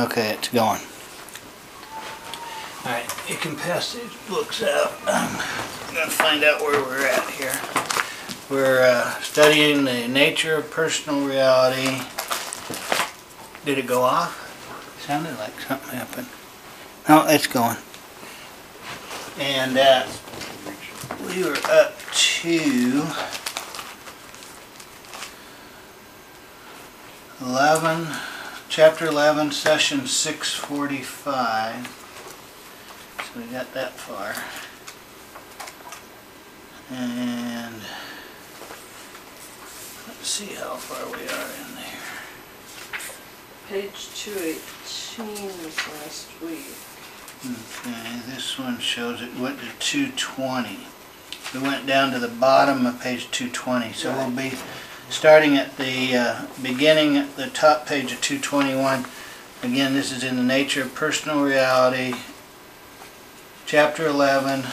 Okay, it's going. Alright, you can pass these books out. I'm going to find out where we're at here. We're studying the nature of personal reality. Did it go off? Sounded like something happened. No, it's going. And we were up to 11, chapter 11, session 645. So we got that far. And let's see how far we are in there. Page 218 was last week. Okay, this one shows it went to 220. We went down to the bottom of page 220, so we'll be starting at the beginning at the top page of 221. Again, this is in the nature of personal reality, chapter 11,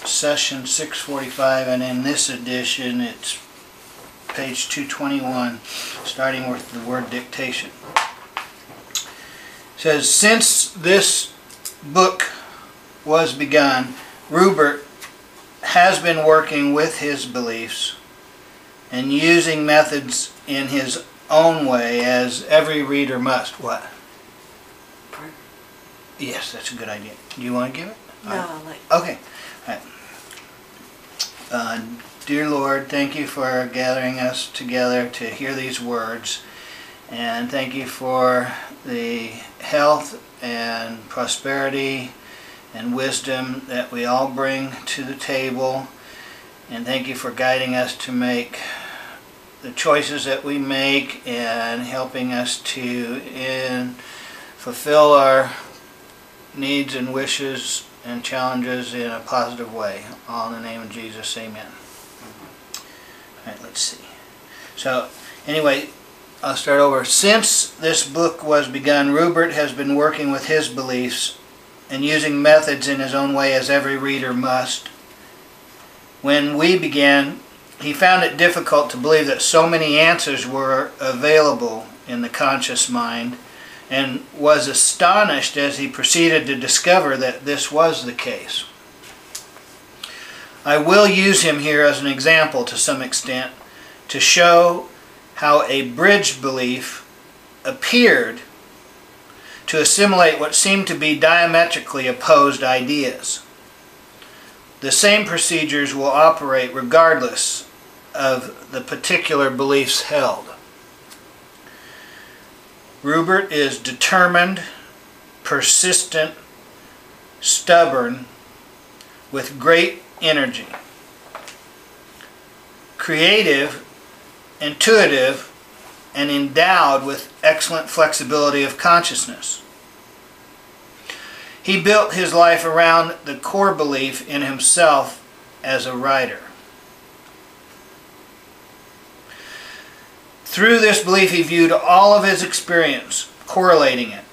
session 645, and in this edition it's page 221, starting with the word dictation. It says, since this book was begun, Rupert has been working with his beliefs and using methods in his own way, as every reader must. What? Pardon? Yes, that's a good idea. Do you want to give it? No, I'll let you. Okay. All right. Dear Lord, thank you for gathering us together to hear these words. And thank you for the health and prosperity and wisdom that we all bring to the table. And thank you for guiding us to make the choices that we make and helping us to fulfill our needs and wishes and challenges in a positive way. All in the name of Jesus, amen. Alright, let's see. So, anyway, I'll start over. Since this book was begun, Rupert has been working with his beliefs and using methods in his own way, as every reader must. When we began, he found it difficult to believe that so many answers were available in the conscious mind, and was astonished as he proceeded to discover that this was the case. I will use him here as an example to some extent to show how a bridge belief appeared to assimilate what seemed to be diametrically opposed ideas. The same procedures will operate regardless of the particular beliefs held. Rupert is determined, persistent, stubborn, with great energy, creative, intuitive, and endowed with excellent flexibility of consciousness. He built his life around the core belief in himself as a writer. Through this belief, he viewed all of his experience, correlating it.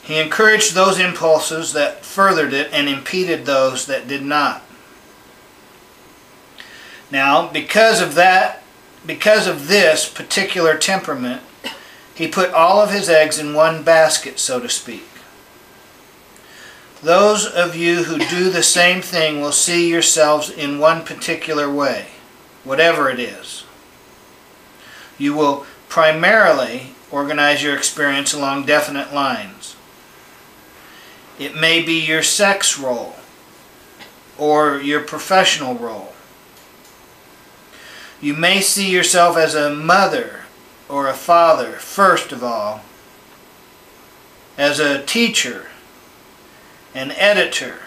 He encouraged those impulses that furthered it and impeded those that did not. Now, because of this particular temperament, he put all of his eggs in one basket, so to speak. Those of you who do the same thing will see yourselves in one particular way, whatever it is. You will primarily organize your experience along definite lines. It may be your sex role or your professional role. You may see yourself as a mother or a father, first of all, as a teacher, an editor,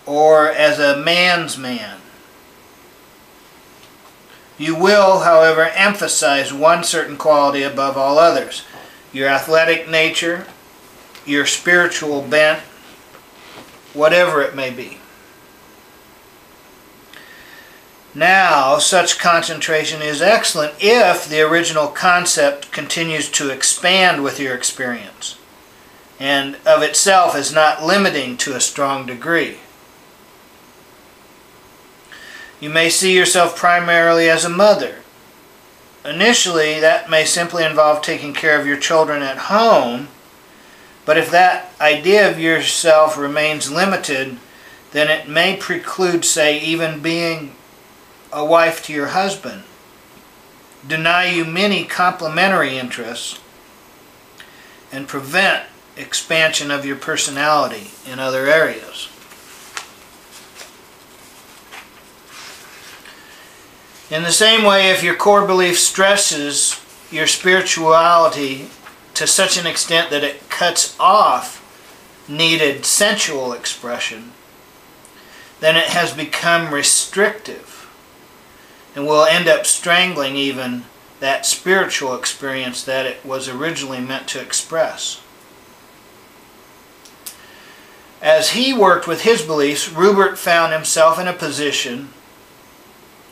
or as a man's man. You will, however, emphasize one certain quality above all others: your athletic nature, your spiritual bent, whatever it may be. Now, such concentration is excellent if the original concept continues to expand with your experience, and of itself is not limiting to a strong degree. You may see yourself primarily as a mother, initially that may simply involve taking care of your children at home, but if that idea of yourself remains limited, then it may preclude, say, even being a wife to your husband, deny you many complementary interests, and prevent expansion of your personality in other areas. In the same way, if your core belief stresses your spirituality to such an extent that it cuts off needed sensual expression, then it has become restrictive and will end up strangling even that spiritual experience that it was originally meant to express. As he worked with his beliefs, Rupert found himself in a position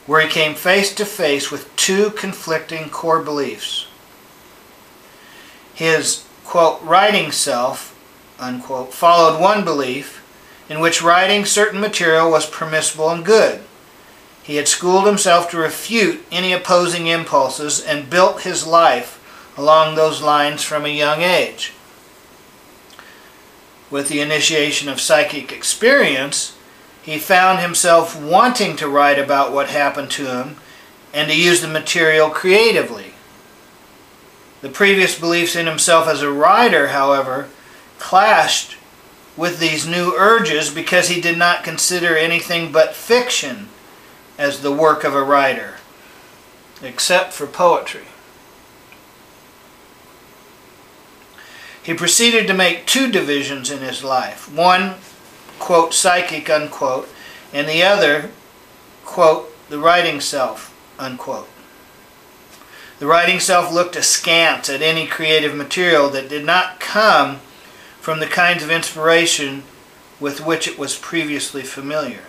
where he came face to face with two conflicting core beliefs. His, quote, writing self, unquote, followed one belief in which writing certain material was permissible and good. He had schooled himself to refute any opposing impulses and built his life along those lines from a young age. With the initiation of psychic experience, he found himself wanting to write about what happened to him and to use the material creatively. The previous beliefs in himself as a writer, however, clashed with these new urges because he did not consider anything but fiction as the work of a writer, except for poetry. He proceeded to make two divisions in his life. One, quote, psychic, unquote, and the other, quote, the writing self, unquote. The writing self looked askance at any creative material that did not come from the kinds of inspiration with which it was previously familiar.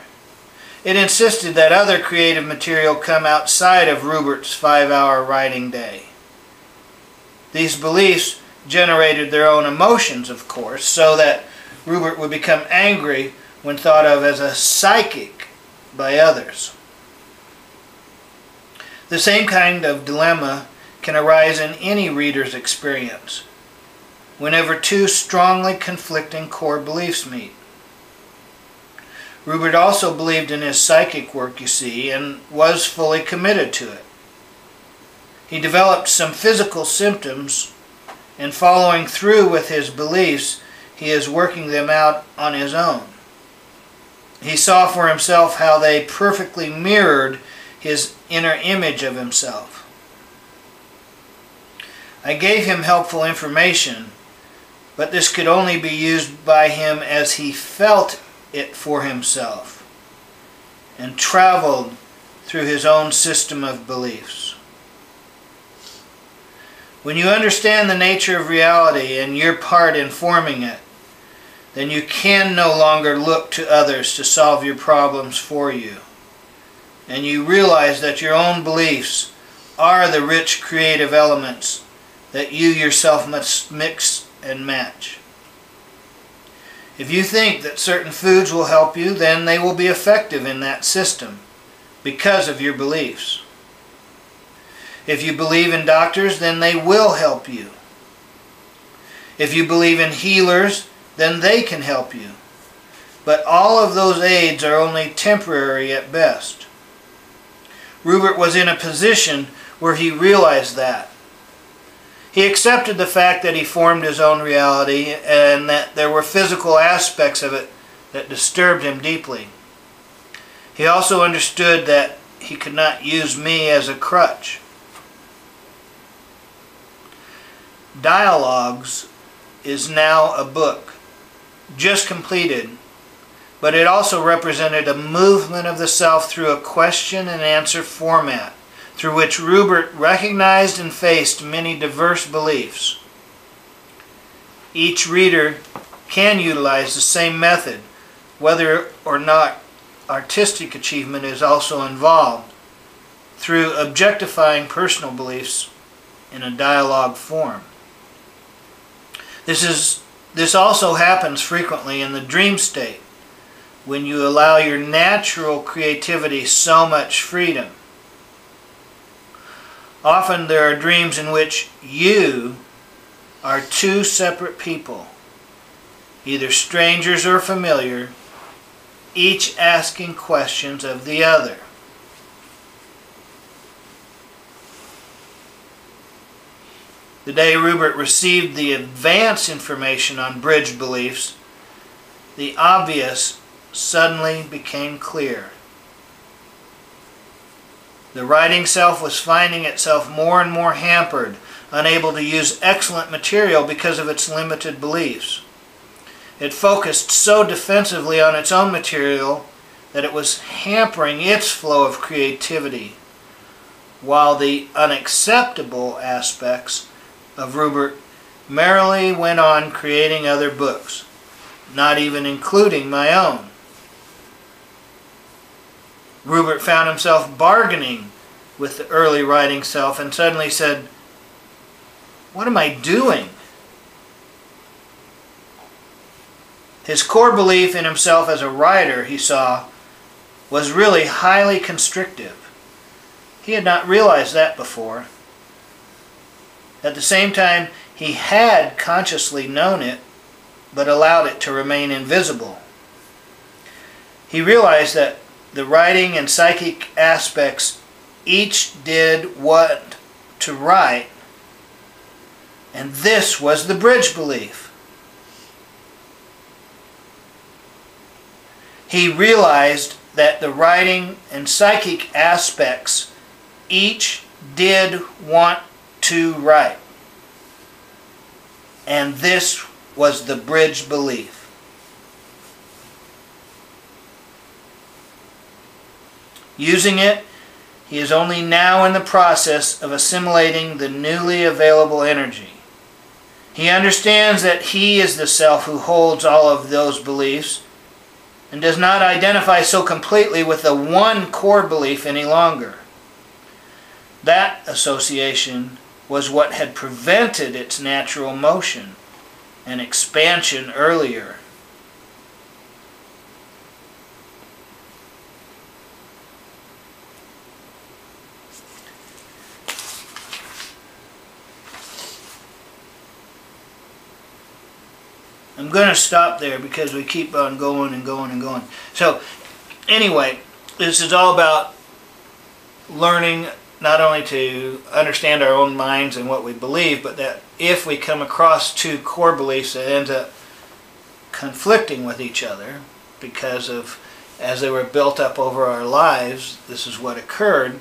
It insisted that other creative material come outside of Rupert's 5-hour writing day. These beliefs generated their own emotions, of course, so that Rupert would become angry when thought of as a psychic by others. The same kind of dilemma can arise in any reader's experience whenever two strongly conflicting core beliefs meet. Rupert also believed in his psychic work, you see, and was fully committed to it. He developed some physical symptoms, and following through with his beliefs, he is working them out on his own. He saw for himself how they perfectly mirrored his inner image of himself. I gave him helpful information, but this could only be used by him as he felt it for himself and traveled through his own system of beliefs. When you understand the nature of reality and your part in forming it, then you can no longer look to others to solve your problems for you. And you realize that your own beliefs are the rich creative elements that you yourself must mix and match. If you think that certain foods will help you, then they will be effective in that system because of your beliefs. If you believe in doctors, then they will help you. If you believe in healers, then they can help you. But all of those aids are only temporary at best. Rupert was in a position where he realized that. He accepted the fact that he formed his own reality and that there were physical aspects of it that disturbed him deeply. He also understood that he could not use me as a crutch. Dialogues is now a book, just completed, but it also represented a movement of the self through a question and answer format, through which Rupert recognized and faced many diverse beliefs. Each reader can utilize the same method, whether or not artistic achievement is also involved, through objectifying personal beliefs in a dialogue form. This also happens frequently in the dream state, when you allow your natural creativity so much freedom. Often there are dreams in which you are two separate people, either strangers or familiar, each asking questions of the other. The day Rupert received the advance information on bridge beliefs, the obvious suddenly became clear. The writing self was finding itself more and more hampered, unable to use excellent material because of its limited beliefs. It focused so defensively on its own material that it was hampering its flow of creativity, while the unacceptable aspects of Rupert merrily went on creating other books, not even including my own. Rupert found himself bargaining with the early writing self and suddenly said, "What am I doing?" His core belief in himself as a writer, he saw, was really highly constrictive. He had not realized that before. At the same time, he had consciously known it, but allowed it to remain invisible. He realized that the writing and psychic aspects each did what to write, and this was the bridge belief. He realized that the writing and psychic aspects each did want to write, and this was the bridge belief. Using it, he is only now in the process of assimilating the newly available energy. He understands that he is the self who holds all of those beliefs and does not identify so completely with the one core belief any longer. That association was what had prevented its natural motion and expansion earlier. I'm going to stop there because we keep on going and going and going. So, anyway, this is all about learning not only to understand our own minds and what we believe, but that if we come across two core beliefs that end up conflicting with each other because of, as they were built up over our lives, this is what occurred,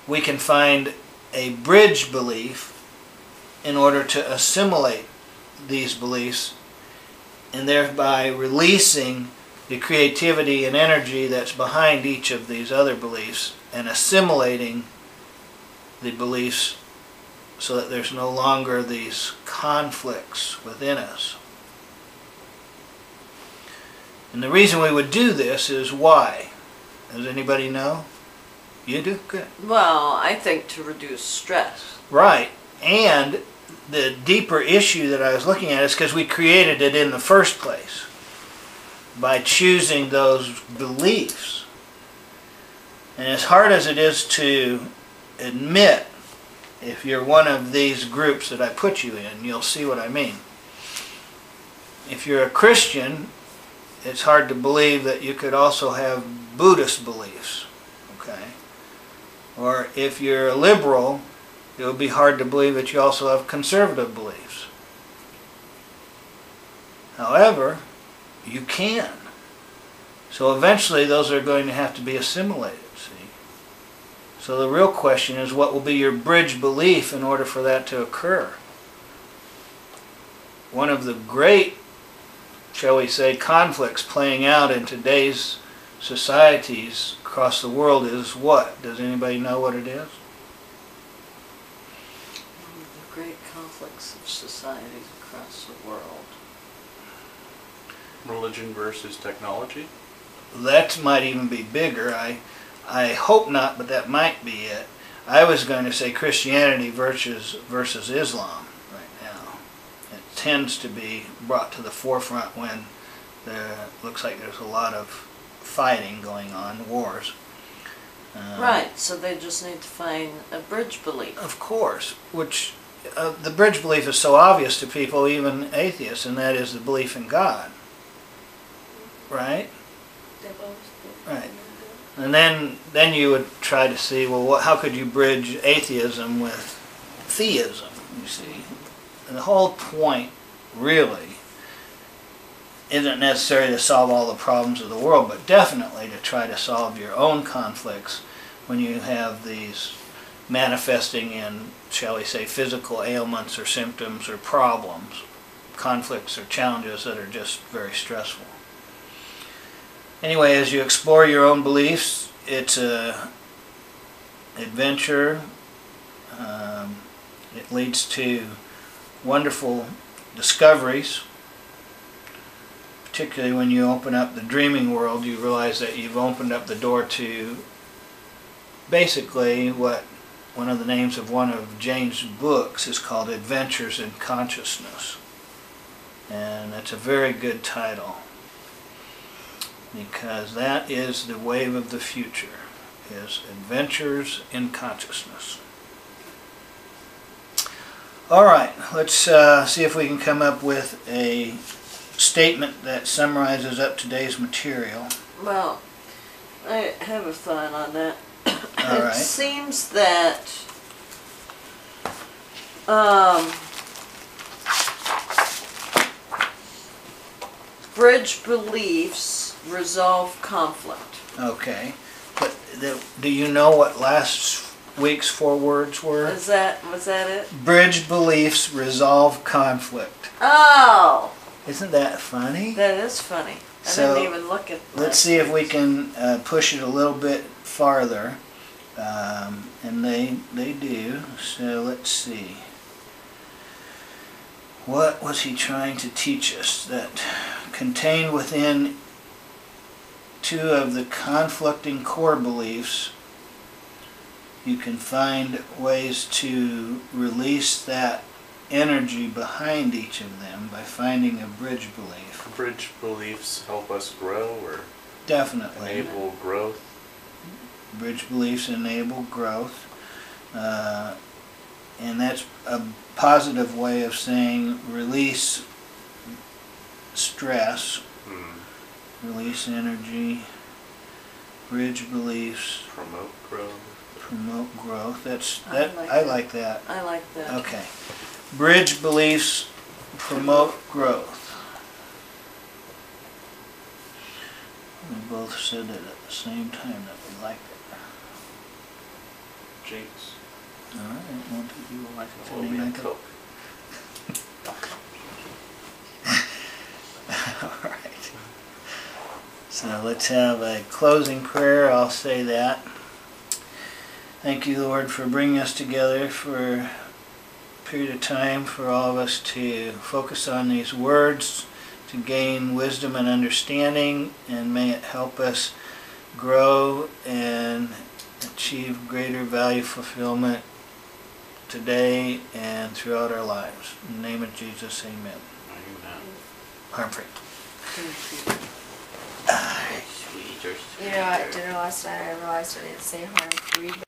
we can find a bridge belief in order to assimilate these beliefs and thereby releasing the creativity and energy that's behind each of these other beliefs and assimilating the beliefs so that there's no longer these conflicts within us. And the reason we would do this is why? Does anybody know? You do? Good. Well, I think to reduce stress. Right. And the deeper issue that I was looking at is because we created it in the first place by choosing those beliefs. And as hard as it is to admit, if you're one of these groups that I put you in, you'll see what I mean. If you're a Christian, it's hard to believe that you could also have Buddhist beliefs, okay? Or if you're a liberal, it would be hard to believe that you also have conservative beliefs. However, you can. So eventually those are going to have to be assimilated, see? So the real question is, what will be your bridge belief in order for that to occur? One of the great, shall we say, conflicts playing out in today's societies across the world is what? Does anybody know what it is? One of the great conflicts of societies across the world. Religion versus technology? That might even be bigger. I hope not, but that might be it. I was going to say Christianity versus Islam right now. It tends to be brought to the forefront when there looks like there's a lot of fighting going on, wars. Right, so they just need to find a bridge belief. Of course, which the bridge belief is so obvious to people, even atheists, and that is the belief in God. Right? Right. And then you would try to see, well, how could you bridge atheism with theism, you see? And the whole point, really, isn't necessarily to solve all the problems of the world, but definitely to try to solve your own conflicts when you have these manifesting in, shall we say, physical ailments or symptoms or problems, conflicts or challenges that are just very stressful. Anyway, as you explore your own beliefs, it's a adventure. It leads to wonderful discoveries. Particularly when you open up the dreaming world, you realize that you've opened up the door to basically what one of the names of one of Jane's books is called Adventures in Consciousness. And it's a very good title, because that is the wave of the future, is Adventures in Consciousness. All right, let's see if we can come up with a statement that summarizes up today's material. Well, I have a thought on that. All right. It seems that bridge beliefs resolve conflict. Okay, but do you know what last week's 4 words were? Was that it? Bridge beliefs resolve conflict. Oh, Isn't that funny? that is funny. I So, didn't even look at that. Let's see if we can push it a little bit farther, and they do. So let's see. What was he trying to teach us? That contained within 2 of the conflicting core beliefs, you can find ways to release that energy behind each of them by finding a bridge belief. Bridge beliefs help us grow or Definitely. enable growth. Bridge beliefs enable growth. And that's a positive way of saying release stress, release energy, bridge beliefs, Promote growth. promote growth. I like that. I like that. I like that. Okay. Bridge beliefs promote growth. We both said it at the same time that we liked it. Jinx. Alright, one, two, you will like it. Will be a Coke. Alright. So let's have a closing prayer. I'll say that. Thank you, Lord, for bringing us together for a period of time for all of us to focus on these words, to gain wisdom and understanding, and may it help us grow and achieve greater value fulfillment today and throughout our lives. In the name of Jesus, amen. Amen. Harmfree. Sweet or You know, at dinner last night I realized I didn't say harm free.